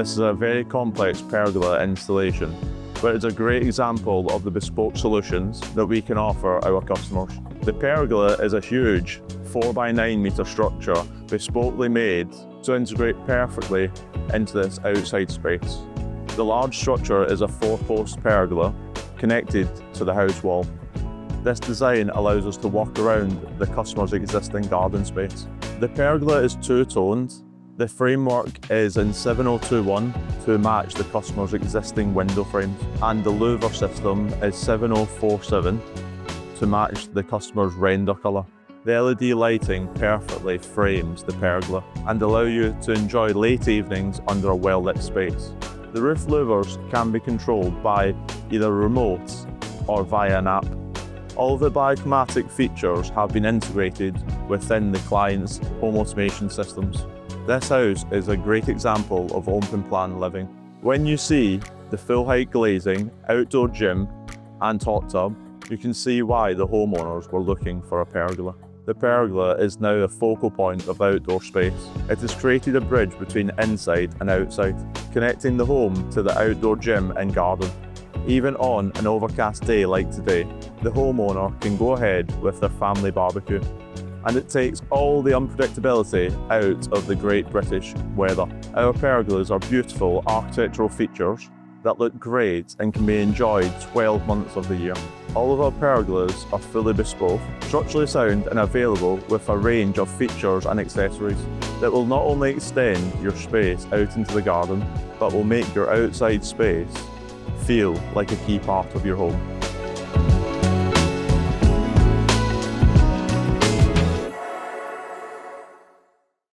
This is a very complex pergola installation, but it's a great example of the bespoke solutions that we can offer our customers. The pergola is a huge 4 by 9 metre structure bespokely made to integrate perfectly into this outside space. The large structure is a 4-post pergola connected to the house wall. This design allows us to walk around the customer's existing garden space. The pergola is two-toned. The framework is in 7021 to match the customer's existing window frames, and the louver system is 7047 to match the customer's render colour. The LED lighting perfectly frames the pergola and allow you to enjoy late evenings under a well-lit space. The roof louvers can be controlled by either remote or via an app. All the bioclimatic features have been integrated within the client's home automation systems. This house is a great example of open plan living. When you see the full height glazing, outdoor gym and hot tub, you can see why the homeowners were looking for a pergola. The pergola is now a focal point of outdoor space. It has created a bridge between inside and outside, connecting the home to the outdoor gym and garden. Even on an overcast day like today, the homeowner can go ahead with their family barbecue. And it takes all the unpredictability out of the great British weather. Our pergolas are beautiful architectural features that look great and can be enjoyed 12 months of the year. All of our pergolas are fully bespoke, structurally sound and available with a range of features and accessories that will not only extend your space out into the garden, but will make your outside space feel like a key part of your home.